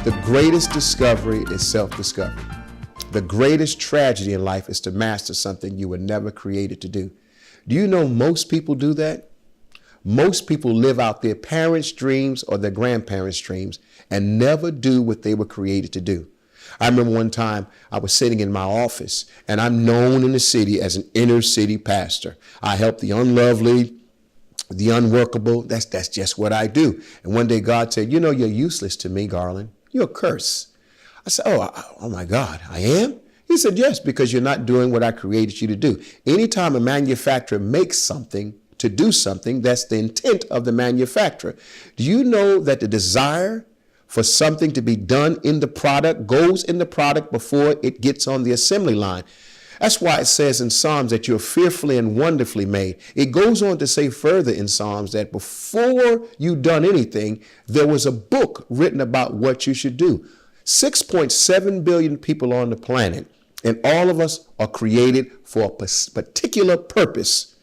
The greatest discovery is self-discovery. The greatest tragedy in life is to master something you were never created to do. Do you know most people do that? Most people live out their parents' dreams or their grandparents' dreams and never do what they were created to do. I remember one time I was sitting in my office, and I'm known in the city as an inner city pastor. I help the unlovely, the unworkable. That's just what I do. And one day God said, you know, you're useless to me, Garland. You're a curse. I said, oh my God, I am? He said, yes, because you're not doing what I created you to do. Anytime a manufacturer makes something to do something, that's the intent of the manufacturer. Do you know that the desire for something to be done in the product goes in the product before it gets on the assembly line? That's why it says in Psalms that you're fearfully and wonderfully made. It goes on to say further in Psalms that before you done anything, there was a book written about what you should do. 6.7 billion people on the planet, and all of us are created for a particular purpose.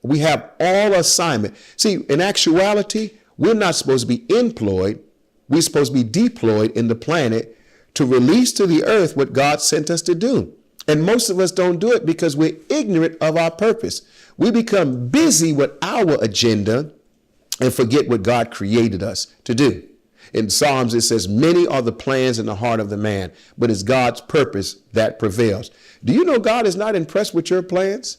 We have all assignment. See, in actuality, we're not supposed to be employed. We're supposed to be deployed in the planet to release to the earth what God sent us to do. And most of us don't do it because we're ignorant of our purpose. We become busy with our agenda and forget what God created us to do. In Psalms, it says, many are the plans in the heart of the man, but it's God's purpose that prevails. Do you know God is not impressed with your plans?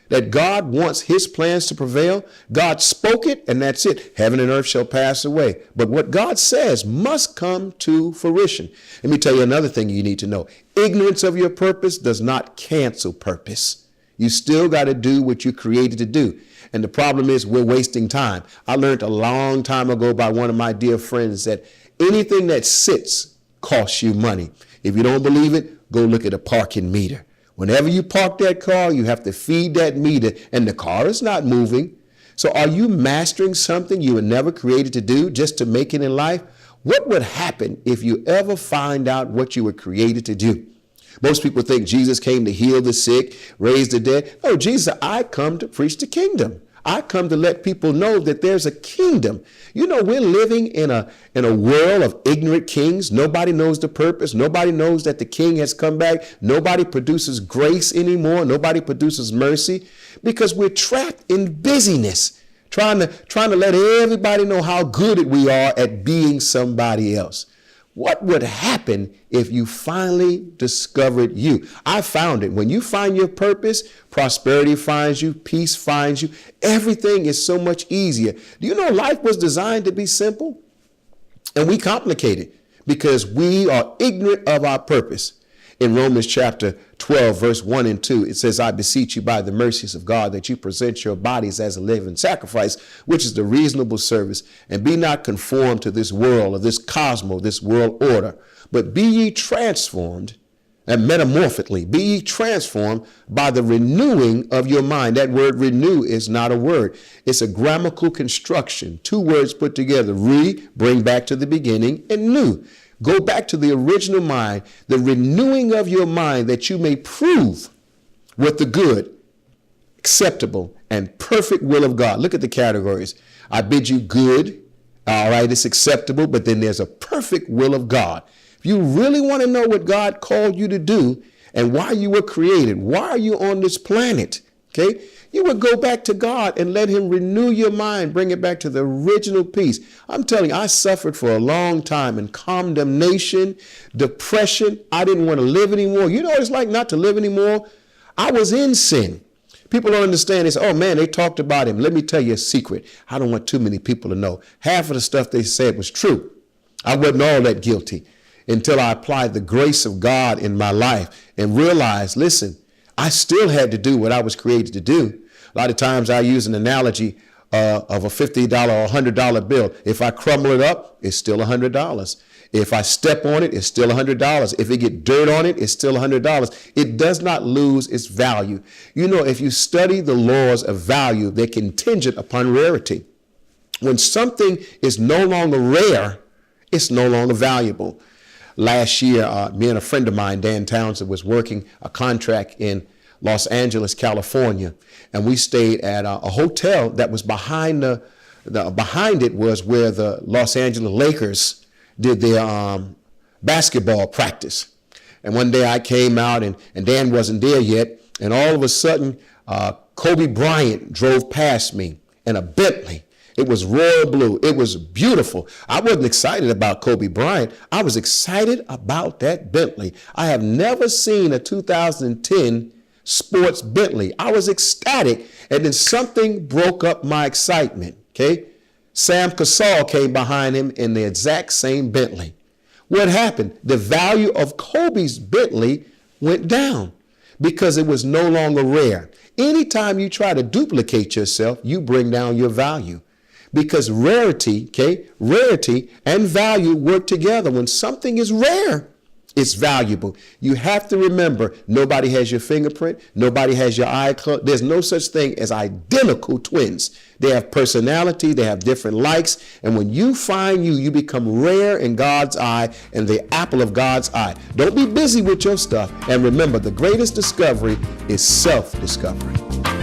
That God wants his plans to prevail? God spoke it, and that's it. Heaven and earth shall pass away. But what God says must come to fruition. Let me tell you another thing you need to know. Ignorance of your purpose does not cancel purpose. You still got to do what you created to do. And the problem is we're wasting time. I learned a long time ago by one of my dear friends that anything that sits costs you money. If you don't believe it, go look at a parking meter. Whenever you park that car, you have to feed that meter, and the car is not moving. So are you mastering something you were never created to do just to make it in life? What would happen if you ever find out what you were created to do? Most people think Jesus came to heal the sick, raise the dead. No, Jesus said, I come to preach the kingdom. I come to let people know that there's a kingdom. You know, we're living in a world of ignorant kings. Nobody knows the purpose. Nobody knows that the king has come back. Nobody produces grace anymore. Nobody produces mercy because we're trapped in busyness, trying to let everybody know how good we are at being somebody else. What would happen if you finally discovered you? I found it. When you find your purpose, prosperity finds you, peace finds you. Everything is so much easier. Do you know life was designed to be simple? And we complicate it because we are ignorant of our purpose. In Romans chapter 12, verse 1 and 2, it says, I beseech you by the mercies of God that you present your bodies as a living sacrifice, which is the reasonable service, and be not conformed to this world or this cosmos, this world order, but be ye transformed, and metamorphically, be ye transformed by the renewing of your mind. That word renew is not a word. It's a grammatical construction. Two words put together, bring back to the beginning, and new. Go back to the original mind, the renewing of your mind that you may prove what the good, acceptable, and perfect will of God. Look at the categories. I bid you good. All right, it's acceptable, but then there's a perfect will of God. If you really want to know what God called you to do and why you were created, why are you on this planet? Okay, you would go back to God and let him renew your mind, bring it back to the original peace. I'm telling you, I suffered for a long time in condemnation, depression. I didn't want to live anymore. You know what it's like not to live anymore? I was in sin. People don't understand. They say, oh man, they talked about him. Let me tell you a secret. I don't want too many people to know. Half of the stuff they said was true. I wasn't all that guilty until I applied the grace of God in my life and realized, listen, I still had to do what I was created to do. A lot of times I use an analogy of a $50 or $100 bill. If I crumble it up, it's still $100. If I step on it, it's still $100. If it get dirt on it, it's still $100. It does not lose its value. You know, if you study the laws of value, they're contingent upon rarity. When something is no longer rare, it's no longer valuable. Last year, me and a friend of mine, Dan Townsend, was working a contract in Los Angeles, California, and we stayed at a hotel that was behind behind it was where the Los Angeles Lakers did their basketball practice. And one day I came out and Dan wasn't there yet. And all of a sudden, Kobe Bryant drove past me in a Bentley. It was royal blue. It was beautiful. I wasn't excited about Kobe Bryant. I was excited about that Bentley. I have never seen a 2010 sports Bentley. I was ecstatic. And then something broke up my excitement. Okay. Sam Cassell came behind him in the exact same Bentley. What happened? The value of Kobe's Bentley went down because it was no longer rare. Anytime you try to duplicate yourself, you bring down your value. Because rarity and value work together. When something is rare, it's valuable. You have to remember, nobody has your fingerprint. Nobody has your eye color. There's no such thing as identical twins. They have personality. They have different likes. And when you find you become rare in God's eye and the apple of God's eye. Don't be busy with your stuff. And remember, the greatest discovery is self-discovery.